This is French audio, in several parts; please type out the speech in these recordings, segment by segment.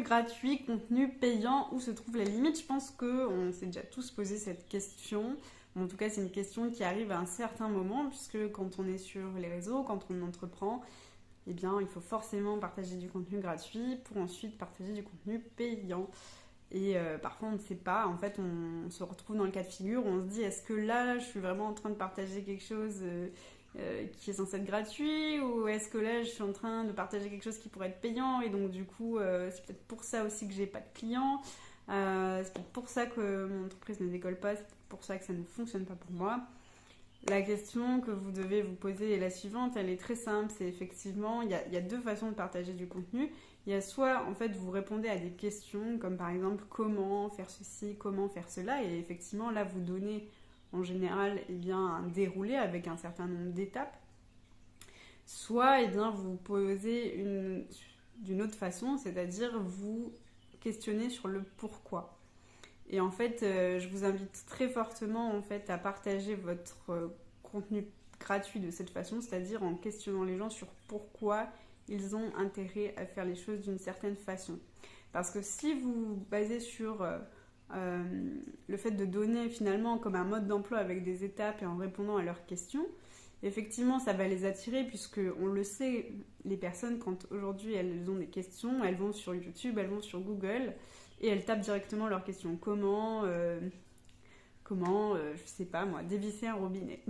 gratuit, contenu payant, où se trouve la limite? Je pense qu'on s'est déjà tous posé cette question. En tout cas, c'est une question qui arrive à un certain moment, puisque quand on est sur les réseaux, quand on entreprend, eh bien, il faut forcément partager du contenu gratuit pour ensuite partager du contenu payant. Et parfois, on ne sait pas. En fait, on se retrouve dans le cas de figure où on se dit, est-ce que là, je suis vraiment en train de partager quelque chose qui est censé être gratuit, ou est-ce que là, je suis en train de partager quelque chose qui pourrait être payant, et donc du coup, c'est peut-être pour ça aussi que j'ai pas de clients. C'est peut-être pour ça que mon entreprise ne décolle pas, c'est peut-être pour ça que ça ne fonctionne pas pour moi. La question que vous devez vous poser est la suivante, elle est très simple, c'est effectivement, il y a deux façons de partager du contenu. Il y a soit, en fait, vous répondez à des questions, comme par exemple, comment faire ceci, comment faire cela, et effectivement, là, vous donnez, en général, eh bien, un déroulé avec un certain nombre d'étapes. Soit, eh bien, vous posez d'une autre façon, c'est-à-dire vous questionnez sur le pourquoi. Et en fait, je vous invite très fortement en fait, à partager votre contenu gratuit de cette façon, c'est-à-dire en questionnant les gens sur pourquoi ils ont intérêt à faire les choses d'une certaine façon. Parce que si vous vous basez sur le fait de donner finalement comme un mode d'emploi avec des étapes et en répondant à leurs questions, effectivement, ça va les attirer puisque on le sait, les personnes, quand aujourd'hui elles ont des questions, elles vont sur YouTube, elles vont sur Google et elles tapent directement leurs questions. Je sais pas moi, dévisser un robinet.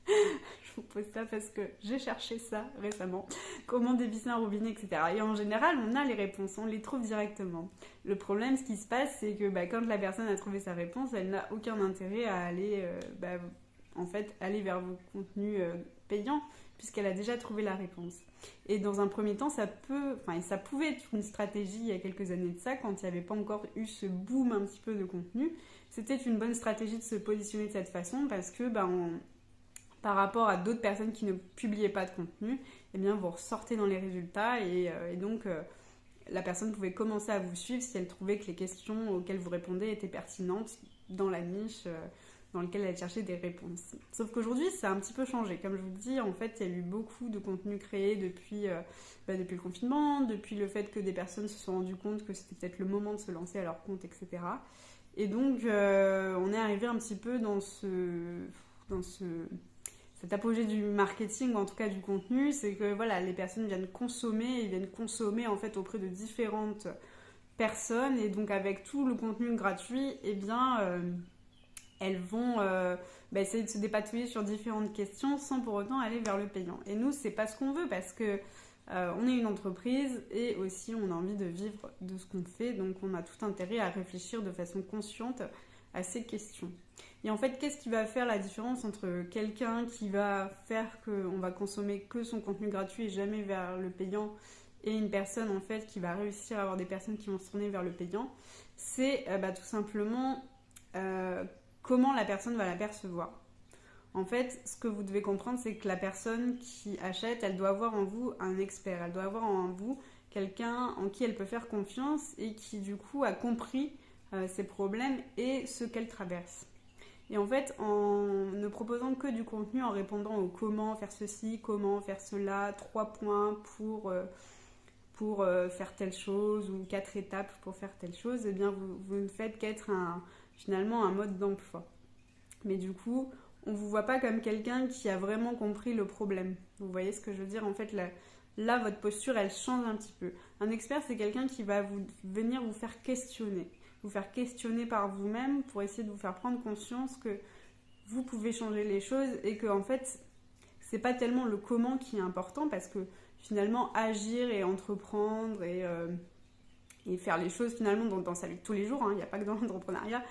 Je vous pose ça parce que j'ai cherché ça récemment. Comment dévisser un robinet, etc. Et en général, on a les réponses, on les trouve directement. Le problème, ce qui se passe, c'est que quand la personne a trouvé sa réponse, elle n'a aucun intérêt à aller, en fait, aller vers vos contenus payants, puisqu'elle a déjà trouvé la réponse. Et dans un premier temps, ça pouvait être une stratégie il y a quelques années de ça, quand il n'y avait pas encore eu ce boom un petit peu de contenu. C'était une bonne stratégie de se positionner de cette façon, parce que par rapport à d'autres personnes qui ne publiaient pas de contenu, eh bien, vous ressortez dans les résultats et donc la personne pouvait commencer à vous suivre si elle trouvait que les questions auxquelles vous répondez étaient pertinentes dans la niche dans laquelle elle cherchait des réponses. Sauf qu'aujourd'hui, ça a un petit peu changé. Comme je vous le dis, en fait, il y a eu beaucoup de contenu créé depuis le confinement, depuis le fait que des personnes se sont rendues compte que c'était peut-être le moment de se lancer à leur compte, etc. Et donc, on est arrivé un petit peu dans cet apogée du marketing, ou en tout cas du contenu, c'est que voilà, les personnes viennent consommer en fait auprès de différentes personnes, et donc avec tout le contenu gratuit, eh bien, elles vont essayer de se dépatouiller sur différentes questions sans pour autant aller vers le payant. Et nous, c'est pas ce qu'on veut, parce que on est une entreprise et aussi on a envie de vivre de ce qu'on fait, donc on a tout intérêt à réfléchir de façon consciente à ces questions. Et en fait, qu'est-ce qui va faire la différence entre quelqu'un qui va faire qu'on va consommer que son contenu gratuit et jamais vers le payant, et une personne en fait qui va réussir à avoir des personnes qui vont se tourner vers le payant? C'est tout simplement comment la personne va l'apercevoir. En fait, ce que vous devez comprendre, c'est que la personne qui achète, elle doit avoir en vous un expert, elle doit avoir en vous quelqu'un en qui elle peut faire confiance et qui du coup a compris ses problèmes et ce qu'elle traverse. Et en fait, en ne proposant que du contenu, en répondant au comment faire ceci, comment faire cela, 3 points pour faire telle chose, ou 4 étapes pour faire telle chose, eh bien vous ne faites qu'être finalement un mode d'emploi. Mais du coup, on ne vous voit pas comme quelqu'un qui a vraiment compris le problème. Vous voyez ce que je veux dire? En fait, là, votre posture, elle change un petit peu. Un expert, c'est quelqu'un qui va venir vous faire questionner par vous-même pour essayer de vous faire prendre conscience que vous pouvez changer les choses et que en fait, c'est pas tellement le comment qui est important, parce que finalement, agir et entreprendre et faire les choses finalement dans sa vie de tous les jours, il n'y a pas que dans l'entrepreneuriat.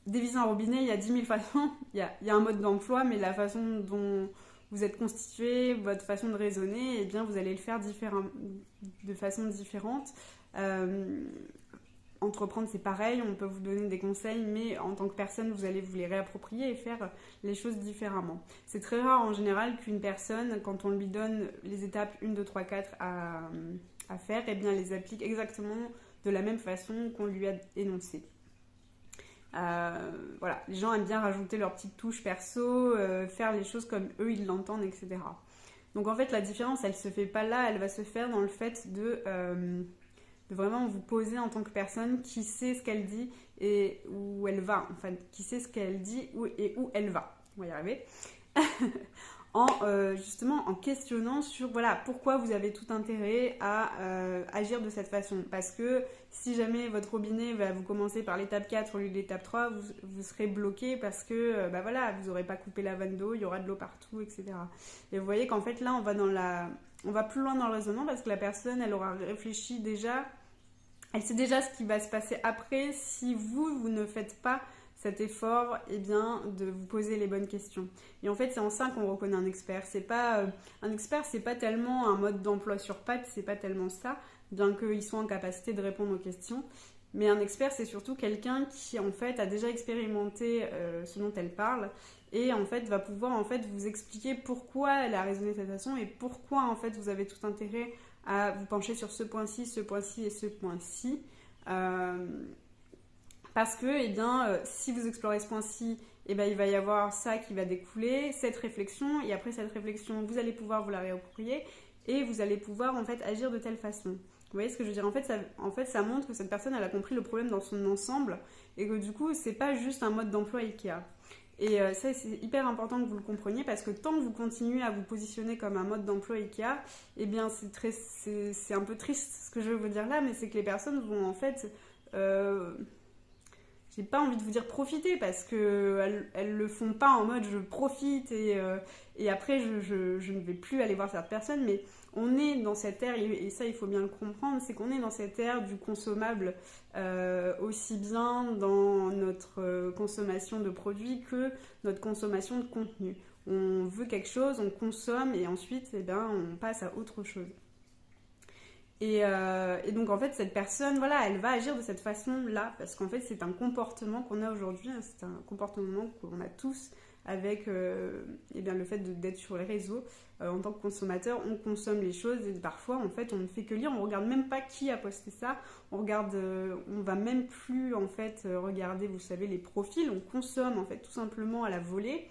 Dévisser un robinet, il y a 10 000 façons, il y a un mode d'emploi, mais la façon dont vous êtes constitué, votre façon de raisonner, eh bien vous allez le faire de façon différente. Entreprendre, c'est pareil, on peut vous donner des conseils, mais en tant que personne, vous allez vous les réapproprier et faire les choses différemment. C'est très rare en général qu'une personne, quand on lui donne les étapes 1, 2, 3, 4 à faire, eh bien, elle les applique exactement de la même façon qu'on lui a énoncé. Voilà, les gens aiment bien rajouter leur petite touche perso, faire les choses comme eux ils l'entendent, etc. Donc en fait, la différence, elle se fait pas là, elle va se faire dans le fait de vraiment vous poser en tant que personne qui sait ce qu'elle dit et où elle va, enfin qui sait ce qu'elle dit et où elle va. On va y arriver. Justement en questionnant sur voilà pourquoi vous avez tout intérêt à agir de cette façon, parce que si jamais votre robinet va vous commencer par l'étape 4 au lieu de l'étape 3, vous serez bloqué parce que bah voilà, vous n'aurez pas coupé la vanne d'eau, il y aura de l'eau partout, etc. Et vous voyez qu'en fait là on va plus loin dans le raisonnement, parce que la personne elle aura réfléchi déjà, elle sait déjà ce qui va se passer après si vous ne faites pas cet effort, eh bien, de vous poser les bonnes questions. Et en fait, c'est en ça qu'on reconnaît un expert. Un expert, c'est pas tellement un mode d'emploi sur pattes, c'est pas tellement ça, bien qu'ils soient en capacité de répondre aux questions. Mais un expert, c'est surtout quelqu'un qui, en fait, a déjà expérimenté ce dont elle parle et, en fait, va pouvoir, en fait, vous expliquer pourquoi elle a raisonné de cette façon et pourquoi, en fait, vous avez tout intérêt à vous pencher sur ce point-ci et ce point-ci. Parce que, eh bien, si vous explorez ce point-ci, eh bien, il va y avoir ça qui va découler, cette réflexion, et après cette réflexion, vous allez pouvoir vous la réapproprier, et vous allez pouvoir, en fait, agir de telle façon. Vous voyez ce que je veux dire ? En fait, ça montre que cette personne, elle a compris le problème dans son ensemble, et que du coup, c'est pas juste un mode d'emploi Ikea. Et ça, c'est hyper important que vous le compreniez, parce que tant que vous continuez à vous positionner comme un mode d'emploi Ikea, eh bien, c'est un peu triste ce que je veux vous dire là, mais c'est que les personnes vont, en fait... j'ai pas envie de vous dire profiter, parce qu'elles le font pas en mode je profite et après je ne vais plus aller voir cette personne, mais on est dans cette ère, et ça il faut bien le comprendre, c'est qu'on est dans cette ère du consommable, aussi bien dans notre consommation de produits que notre consommation de contenu. On veut quelque chose, on consomme et ensuite eh ben, on passe à autre chose. Et donc en fait cette personne, voilà, elle va agir de cette façon-là, parce qu'en fait c'est un comportement qu'on a aujourd'hui, hein, c'est un comportement qu'on a tous avec eh bien, le fait d'être sur les réseaux. En tant que consommateur, on consomme les choses et parfois en fait on ne fait que lire, on regarde même pas qui a posté ça, on va même plus en fait regarder, vous savez, les profils, on consomme en fait tout simplement à la volée.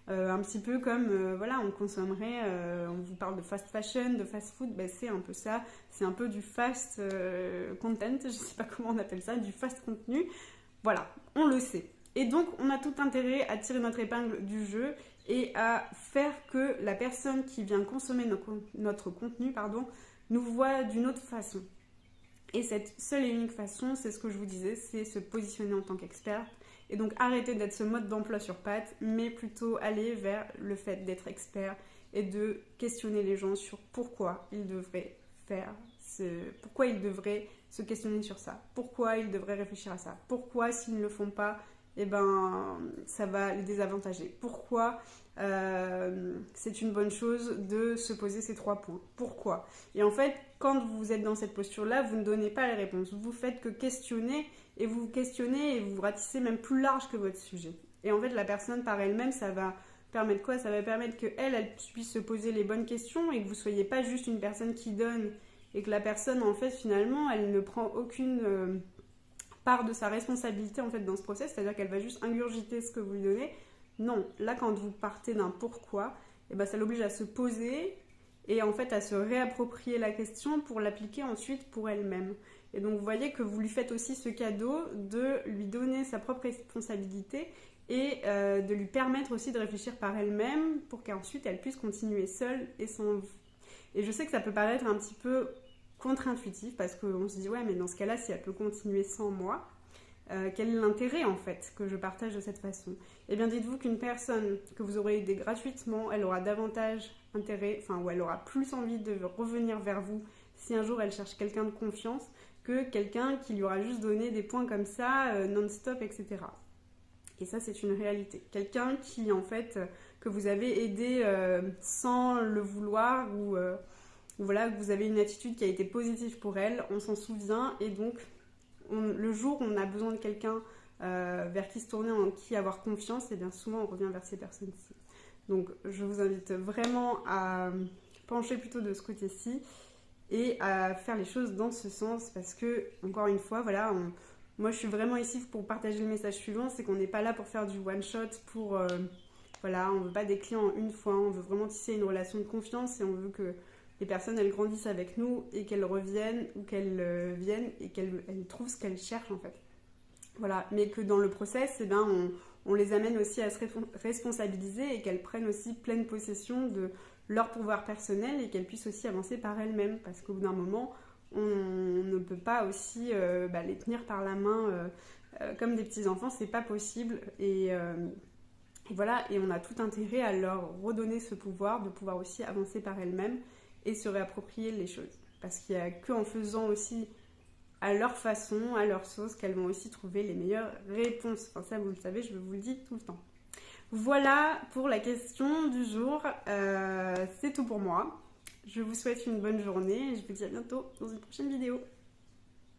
Un petit peu comme, voilà, on consommerait, on vous parle de fast fashion, de fast food, ben c'est un peu ça, c'est un peu du fast content, je sais pas comment on appelle ça, du fast contenu, voilà, on le sait. Et donc, on a tout intérêt à tirer notre épingle du jeu et à faire que la personne qui vient consommer notre contenu, nous voit d'une autre façon. Et cette seule et unique façon, c'est ce que je vous disais, c'est se positionner en tant qu'expert. Et donc arrêter d'être ce mode d'emploi sur pattes, mais plutôt aller vers le fait d'être expert et de questionner les gens sur pourquoi ils devraient pourquoi ils devraient se questionner sur ça, pourquoi ils devraient réfléchir à ça, pourquoi s'ils ne le font pas, eh ben, ça va les désavantager, pourquoi c'est une bonne chose de se poser ces 3 points, pourquoi. Et en fait, quand vous êtes dans cette posture-là, vous ne donnez pas les réponses, vous faites que questionner, et vous vous questionnez et vous ratissez même plus large que votre sujet. Et en fait, la personne par elle-même, ça va permettre quoi ? Ça va permettre qu'elle puisse se poser les bonnes questions et que vous ne soyez pas juste une personne qui donne et que la personne, en fait, finalement, elle ne prend aucune part de sa responsabilité en fait, dans ce process, c'est-à-dire qu'elle va juste ingurgiter ce que vous lui donnez. Non, là, quand vous partez d'un pourquoi, eh ben, ça l'oblige à se poser et en fait à se réapproprier la question pour l'appliquer ensuite pour elle-même. Et donc vous voyez que vous lui faites aussi ce cadeau de lui donner sa propre responsabilité et de lui permettre aussi de réfléchir par elle-même pour qu'ensuite elle puisse continuer seule et sans vous. Et je sais que ça peut paraître un petit peu contre-intuitif parce qu'on se dit ouais mais dans ce cas-là si elle peut continuer sans moi, quel est l'intérêt en fait que je partage de cette façon ? Eh bien dites-vous qu'une personne que vous aurez aidée gratuitement, elle aura davantage intérêt, ou elle aura plus envie de revenir vers vous si un jour elle cherche quelqu'un de confiance que quelqu'un qui lui aura juste donné des points comme ça, non-stop, etc. Et ça, c'est une réalité. Quelqu'un qui, en fait, que vous avez aidé sans le vouloir ou voilà, que vous avez une attitude qui a été positive pour elle, on s'en souvient et donc le jour où on a besoin de quelqu'un vers qui se tourner, en qui avoir confiance, et bien souvent on revient vers ces personnes-ci. Donc je vous invite vraiment à pencher plutôt de ce côté-ci et à faire les choses dans ce sens parce que, encore une fois, voilà, moi je suis vraiment ici pour partager le message suivant, c'est qu'on n'est pas là pour faire du one-shot, voilà, on veut pas des clients en une fois, on veut vraiment tisser une relation de confiance et on veut que les personnes elles grandissent avec nous et qu'elles reviennent ou qu'elles viennent et qu'elles trouvent ce qu'elles cherchent en fait. Voilà, mais que dans le process, eh ben, on les amène aussi à se responsabiliser et qu'elles prennent aussi pleine possession de leur pouvoir personnel et qu'elles puissent aussi avancer par elles-mêmes. Parce qu'au bout d'un moment, on ne peut pas aussi les tenir par la main comme des petits-enfants, c'est pas possible. Et voilà, et on a tout intérêt à leur redonner ce pouvoir de pouvoir aussi avancer par elles-mêmes et se réapproprier les choses. Parce qu'il n'y a qu'en faisant aussi à leur façon, à leur sauce, qu'elles vont aussi trouver les meilleures réponses. Enfin ça, vous le savez, je vous le dis tout le temps. Voilà pour la question du jour. C'est tout pour moi. Je vous souhaite une bonne journée et je vous dis à bientôt dans une prochaine vidéo.